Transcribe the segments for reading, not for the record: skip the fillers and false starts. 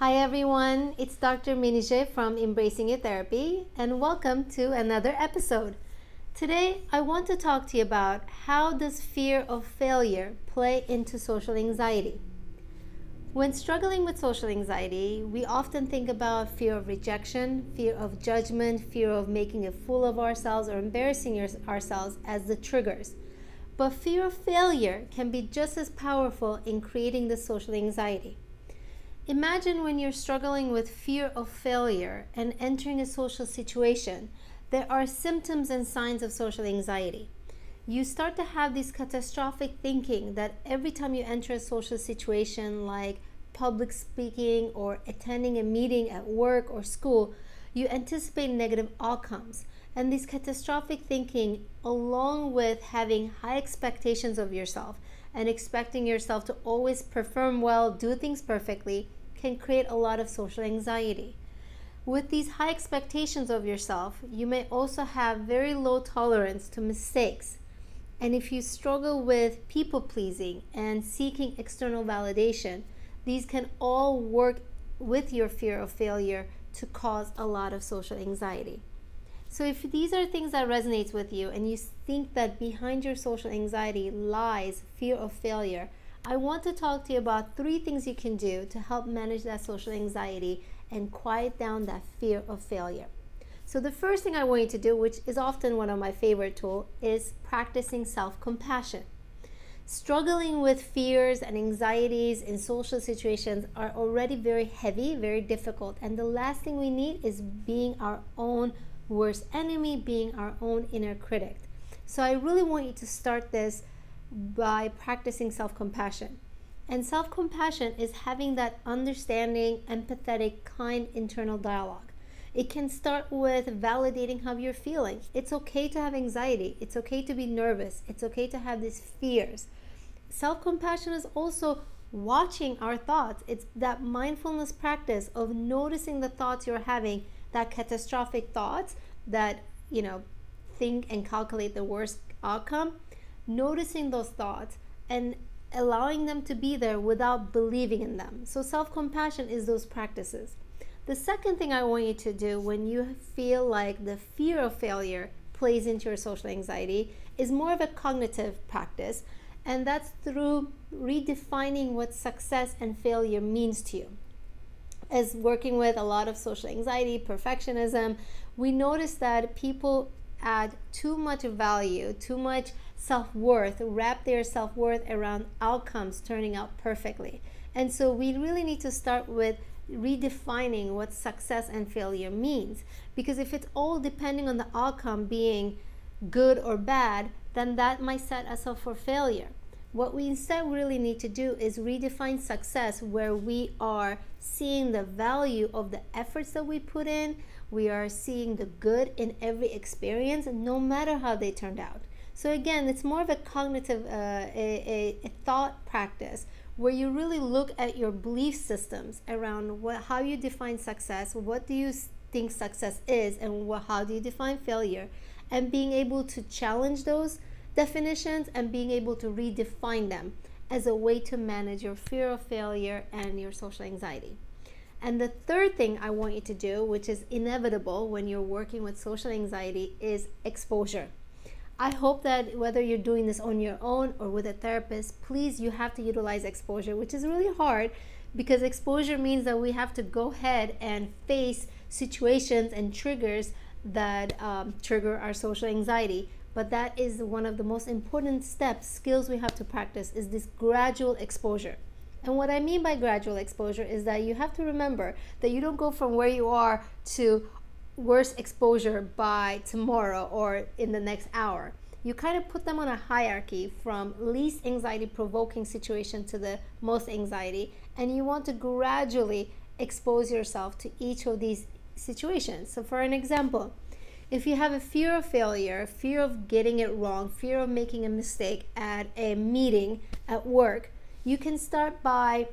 Hi everyone, it's Dr. Menije from Embracing Your Therapy, and welcome to another episode. Today, I want to talk to you about how does fear of failure play into social anxiety. When struggling with social anxiety, we often think about fear of rejection, fear of judgment, fear of making a fool of ourselves or embarrassing ourselves as the triggers. But fear of failure can be just as powerful in creating the social anxiety. Imagine when you're struggling with fear of failure and entering a social situation, there are symptoms and signs of social anxiety. You start to have this catastrophic thinking that every time you enter a social situation like public speaking or attending a meeting at work or school, you anticipate negative outcomes. And this catastrophic thinking, along with having high expectations of yourself and expecting yourself to always perform well, do things perfectly, can create a lot of social anxiety. With these high expectations of yourself, you may also have very low tolerance to mistakes. And if you struggle with people pleasing and seeking external validation, these can all work with your fear of failure to cause a lot of social anxiety. So if these are things that resonates with you and you think that behind your social anxiety lies fear of failure, I want to talk to you about 3 things you can do to help manage that social anxiety and quiet down that fear of failure. So the first thing I want you to do, which is often one of my favorite tools, is practicing self-compassion. Struggling with fears and anxieties in social situations are already very heavy, very difficult, and the last thing we need is being our own worst enemy, being our own inner critic. So I really want you to start this by practicing self-compassion. And self-compassion is having that understanding, empathetic, kind internal dialogue. It can start with validating how you're feeling. It's okay to have anxiety. It's okay to be nervous. It's okay to have these fears. Self-compassion is also watching our thoughts. It's that mindfulness practice of noticing the thoughts you're having, that catastrophic thoughts that, think and calculate the worst outcome. Noticing those thoughts and allowing them to be there without believing in them. So self-compassion is those practices. The second thing I want you to do when you feel like the fear of failure plays into your social anxiety is more of a cognitive practice, and that's through redefining what success and failure means to you. As working with a lot of social anxiety, perfectionism, we notice that people add too much value, too much self-worth, wrap their self-worth around outcomes turning out perfectly. And so we really need to start with redefining what success and failure means. Because if it's all depending on the outcome being good or bad, then that might set us up for failure. What we instead really need to do is redefine success where we are seeing the value of the efforts that we put in. We are seeing the good in every experience, no matter how they turned out. So again, it's more of a cognitive, a thought practice where you really look at your belief systems around how you define success, what do you think success is, and how do you define failure, and being able to challenge those definitions and being able to redefine them as a way to manage your fear of failure and your social anxiety. And the third thing I want you to do, which is inevitable when you're working with social anxiety, is exposure. I hope that whether you're doing this on your own or with a therapist, please, you have to utilize exposure, which is really hard because exposure means that we have to go ahead and face situations and triggers that trigger our social anxiety. But that is one of the most important skills we have to practice, is this gradual exposure. And what I mean by gradual exposure is that you have to remember that you don't go from where you are to worse exposure by tomorrow or in the next hour. You kind of put them on a hierarchy from least anxiety provoking situation to the most anxiety, and you want to gradually expose yourself to each of these situations. So for an example, if you have a fear of failure, fear of getting it wrong, fear of making a mistake at a meeting at work, you can start by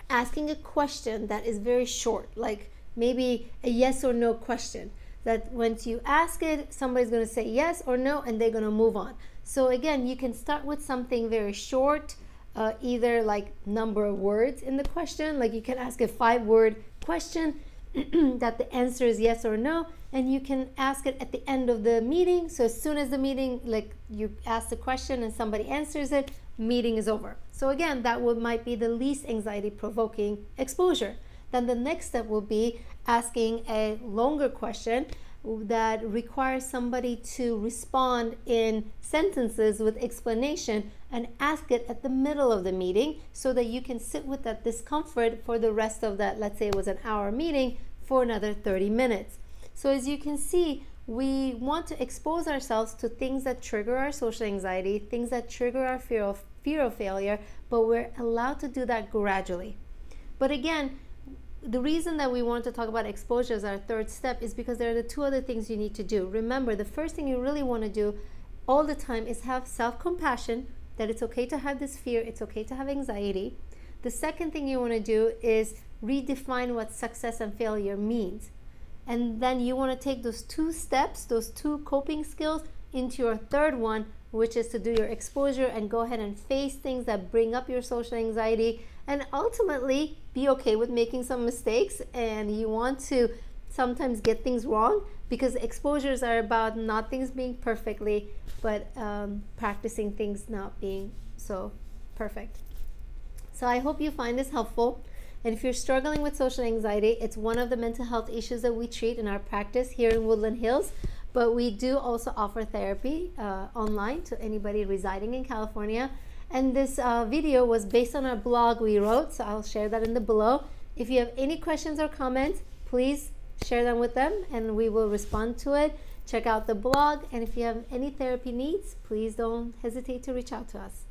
asking a question that is very short, like maybe a yes or no question, that once you ask it, somebody's going to say yes or no and they're going to move on. So again, you can start with something very short, either like number of words in the question, like you can ask a 5-word question that the answer is yes or no, and you can ask it at the end of the meeting. So as soon as the meeting, like you ask the question and somebody answers it, meeting is over. So again, that might be the least anxiety provoking exposure. Then the next step will be asking a longer question that requires somebody to respond in sentences with explanation, and ask it at the middle of the meeting so that you can sit with that discomfort for the rest of that, let's say it was an hour meeting, for another 30 minutes. So as you can see, we want to expose ourselves to things that trigger our social anxiety, things that trigger our fear of failure, but we're allowed to do that gradually. But again, the reason that we want to talk about exposure as our third step is because there are the 2 other things you need to do. Remember, the first thing you really want to do all the time is have self-compassion, that it's okay to have this fear, it's okay to have anxiety. The second thing you want to do is redefine what success and failure means. And then you want to take those 2 steps, those 2 coping skills, into your third one, which is to do your exposure and go ahead and face things that bring up your social anxiety, and ultimately be okay with making some mistakes. And you want to sometimes get things wrong, because exposures are about not things being perfectly, but practicing things not being so perfect. So I hope you find this helpful. And if you're struggling with social anxiety, it's one of the mental health issues that we treat in our practice here in Woodland Hills. But we do also offer therapy online to anybody residing in California. And this video was based on our blog we wrote, so I'll share that in the below. If you have any questions or comments, please share them with them and we will respond to it. Check out the blog, and if you have any therapy needs, please don't hesitate to reach out to us.